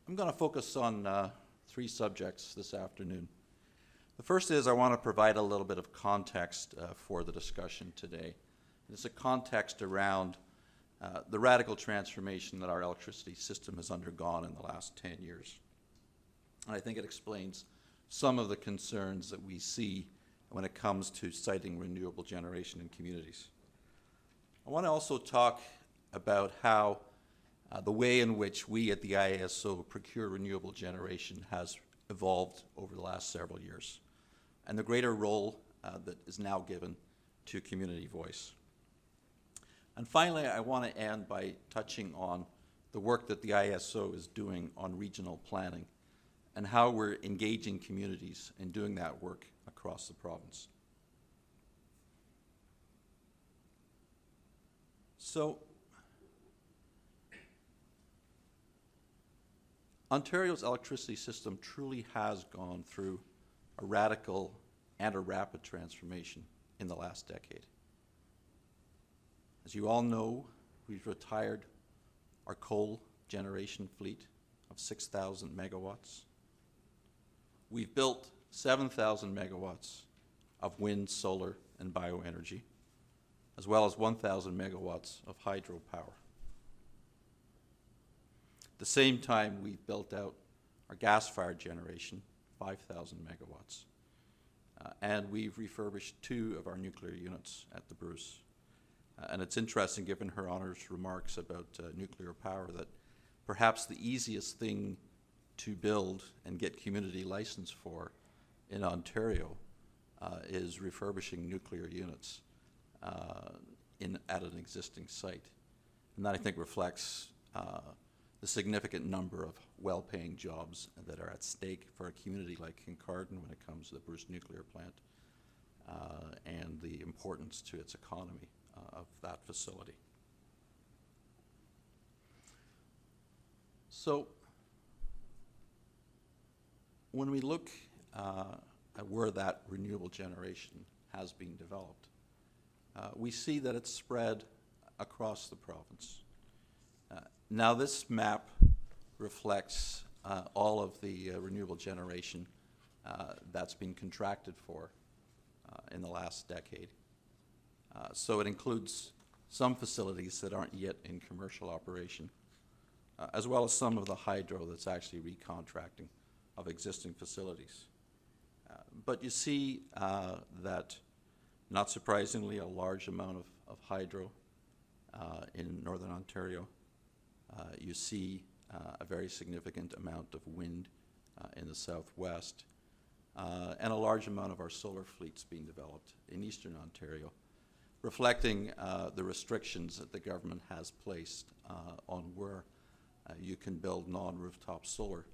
I'm going to focus on three subjects this afternoon. The first is I want to provide a little bit of context for the discussion today. It's a context around the radical transformation that our electricity system has undergone in the last 10 years. And I think it explains some of the concerns that we see when it comes to siting renewable generation in communities. I want to also talk about how the way in which we at the IESO procure renewable generation has evolved over the last several years, and the greater role that is now given to community voice. And finally, I want to end by touching on the work that the IESO is doing on regional planning and how we're engaging communities in doing that work across the province. So, Ontario's electricity system truly has gone through a radical and a rapid transformation in the last decade. As you all know, we've retired our coal generation fleet of 6,000 megawatts. We've built 7,000 megawatts of wind, solar, and bioenergy, as well as 1,000 megawatts of hydropower. At the same time, we've built out our gas-fired generation, 5,000 megawatts, and we've refurbished 2 of our nuclear units at the Bruce. And it's interesting, given Her Honour's remarks about nuclear power, that perhaps the easiest thing to build and get community license for in Ontario is refurbishing nuclear units at an existing site. And that, I think, reflects the significant number of well-paying jobs that are at stake for a community like Kincardine when it comes to the Bruce nuclear plant and the importance to its economy of that facility. So, when we look at where that renewable generation has been developed, we see that it's spread across the province. Now this map reflects all of the renewable generation that's been contracted for in the last decade. So it includes some facilities that aren't yet in commercial operation, as well as some of the hydro that's actually recontracting of existing facilities. But you see that, not surprisingly, a large amount of hydro in Northern Ontario. You see a very significant amount of wind in the southwest, and a large amount of our solar fleets being developed in Eastern Ontario, reflecting the restrictions that the government has placed on where you can build non-rooftop solar,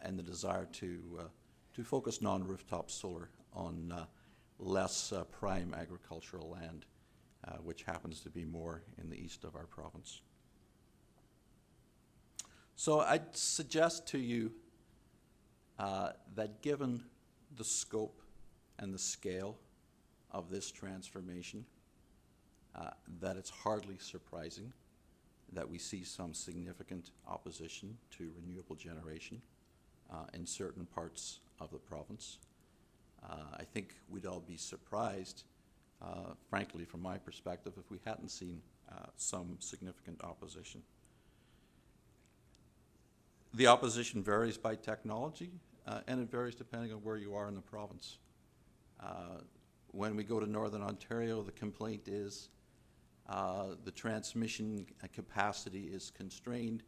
and the desire to focus non-rooftop solar on less prime agricultural land, which happens to be more in the east of our province. So I'd suggest to you that given the scope and the scale of this transformation, that it's hardly surprising that we see some significant opposition to renewable generation in certain parts of the province. I think we'd all be surprised, frankly, from my perspective, if we hadn't seen some significant opposition. The opposition varies by technology, and it varies depending on where you are in the province. When we go to Northern Ontario, the complaint is the transmission capacity is constrained,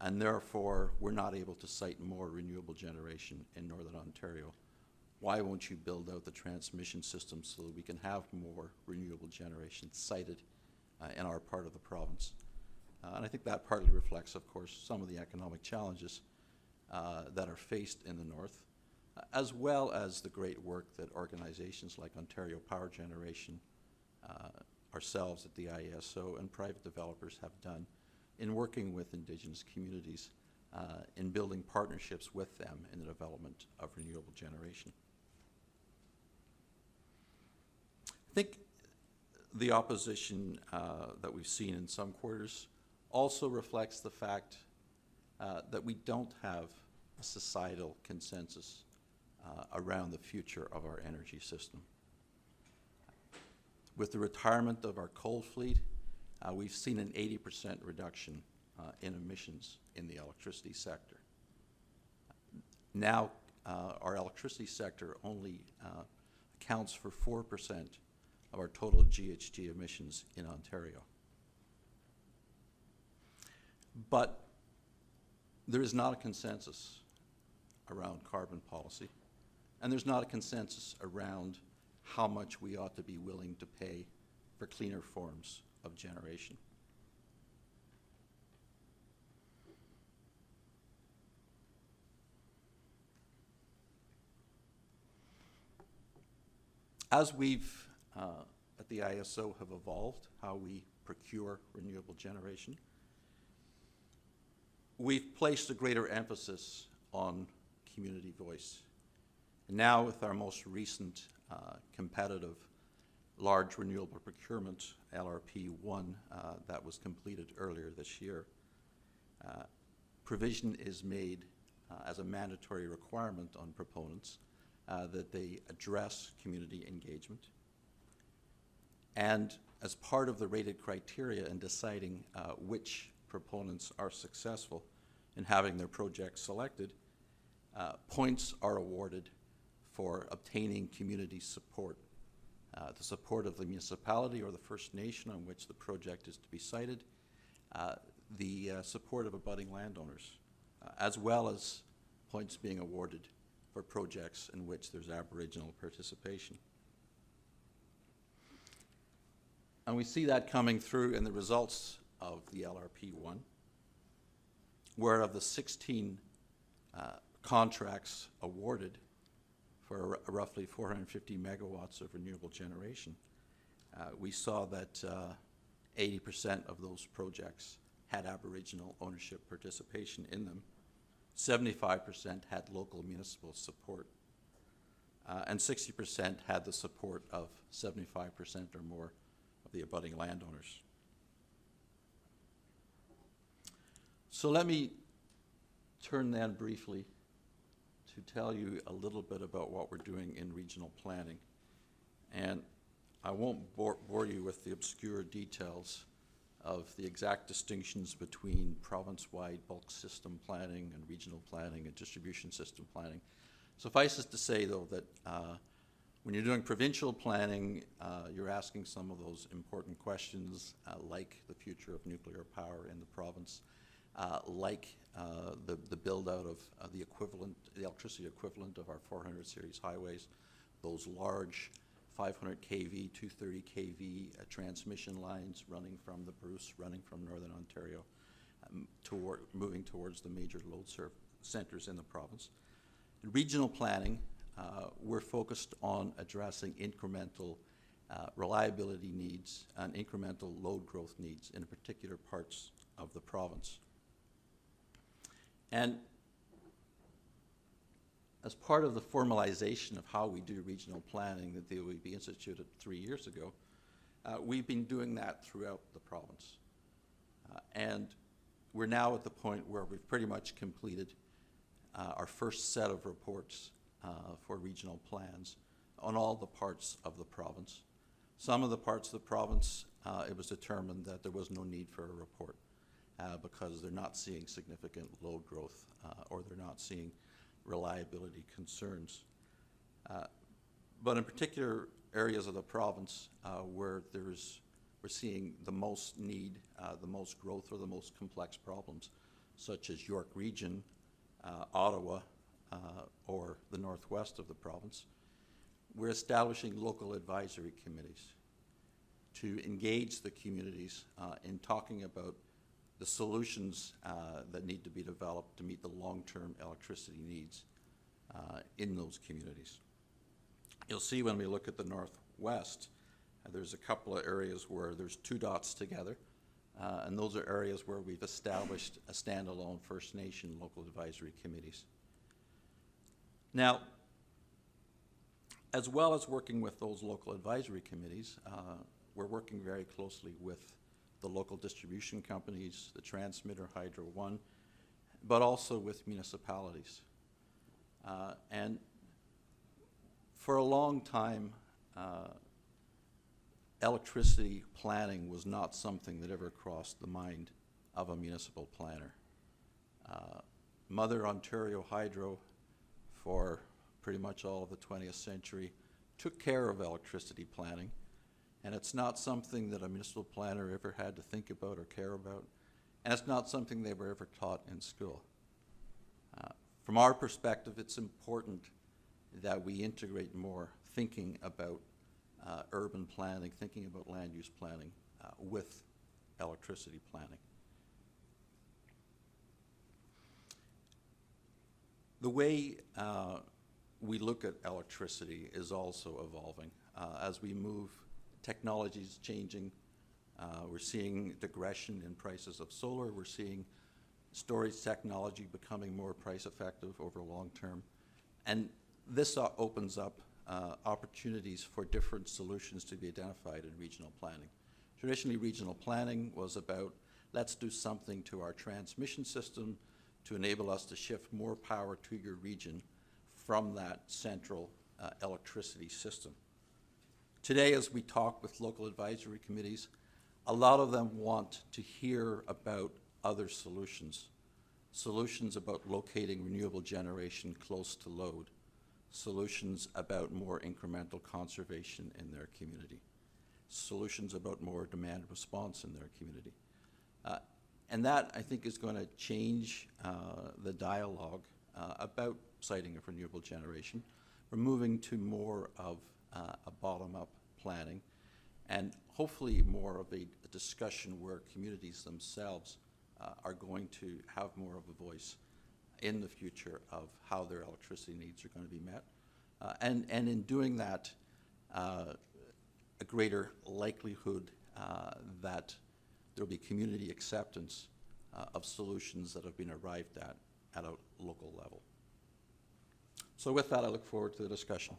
and therefore we're not able to site more renewable generation in Northern Ontario. Why won't you build out the transmission system so that we can have more renewable generation sited in our part of the province? And I think that partly reflects, of course, some of the economic challenges that are faced in the north, as well as the great work that organizations like Ontario Power Generation, ourselves at the IESO, and private developers have done in working with Indigenous communities in building partnerships with them in the development of renewable generation. I think the opposition that we've seen in some quarters also reflects the fact that we don't have a societal consensus around the future of our energy system. With the retirement of our coal fleet, we've seen an 80% reduction in emissions in the electricity sector. Now, our electricity sector only accounts for 4% of our total GHG emissions in Ontario. But there is not a consensus around carbon policy, and there's not a consensus around how much we ought to be willing to pay for cleaner forms of generation. As we've, at the ISO, have evolved how we procure renewable generation, we've placed a greater emphasis on community voice. And now with our most recent competitive large renewable procurement, LRP1, that was completed earlier this year, provision is made as a mandatory requirement on proponents that they address community engagement. And as part of the rated criteria in deciding which proponents are successful in having their projects selected, points are awarded for obtaining community support, the support of the municipality or the First Nation on which the project is to be sited, the support of abutting landowners, as well as points being awarded for projects in which there's Aboriginal participation. And we see that coming through in the results of the LRP1, where of the 16 contracts awarded for roughly 450 megawatts of renewable generation, we saw that 80% of those projects had Aboriginal ownership participation in them. 75% had local municipal support, and 60% had the support of 75% or more of the abutting landowners. So let me turn then briefly to tell you a little bit about what we're doing in regional planning. And I won't bore you with the obscure details of the exact distinctions between province-wide bulk system planning and regional planning and distribution system planning. Suffice it to say, though, that when you're doing provincial planning, you're asking some of those important questions, like the future of nuclear power in the province, like the build-out of the electricity equivalent of our 400 series highways, those large 500 kV, 230 kV transmission lines running from the Bruce, running from Northern Ontario, moving towards the major load centers in the province. In regional planning, we're focused on addressing incremental reliability needs and incremental load growth needs in particular parts of the province. And as part of the formalization of how we do regional planning that the OEB instituted 3 years ago, we've been doing that throughout the province. And we're now at the point where we've pretty much completed our first set of reports for regional plans on all the parts of the province. Some of the parts of the province, it was determined that there was no need for a report because they're not seeing significant load growth or they're not seeing reliability concerns. But in particular areas of the province where we're seeing the most need, the most growth, or the most complex problems, such as York Region, Ottawa, or the northwest of the province, we're establishing local advisory committees to engage the communities in talking about the solutions that need to be developed to meet the long-term electricity needs in those communities. You'll see when we look at the northwest, there's a couple of areas where there's two dots together, and those are areas where we've established a standalone First Nation local advisory committees. Now, as well as working with those local advisory committees, we're working very closely with the local distribution companies, the transmitter Hydro One, but also with municipalities. And for a long time, electricity planning was not something that ever crossed the mind of a municipal planner. Mother Ontario Hydro, for pretty much all of the 20th century, took care of electricity planning, and it's not something that a municipal planner ever had to think about or care about, and it's not something they were ever taught in school. From our perspective, it's important that we integrate more thinking about urban planning, thinking about land use planning with electricity planning. The way we look at electricity is also evolving. As we move, technology is changing. We're seeing digression in prices of solar. We're seeing storage technology becoming more price effective over long term. And this opens up opportunities for different solutions to be identified in regional planning. Traditionally, regional planning was about, let's do something to our transmission system to enable us to shift more power to your region from that central electricity system. Today, as we talk with local advisory committees, a lot of them want to hear about other solutions. Solutions about locating renewable generation close to load. Solutions about more incremental conservation in their community. Solutions about more demand response in their community. And that, I think, is going to change the dialogue about siting of renewable generation. We're moving to more of a bottom-up planning, and hopefully more of a discussion where communities themselves are going to have more of a voice in the future of how their electricity needs are going to be met. And in doing that, a greater likelihood that there will be community acceptance of solutions that have been arrived at a local level. So with that, I look forward to the discussion.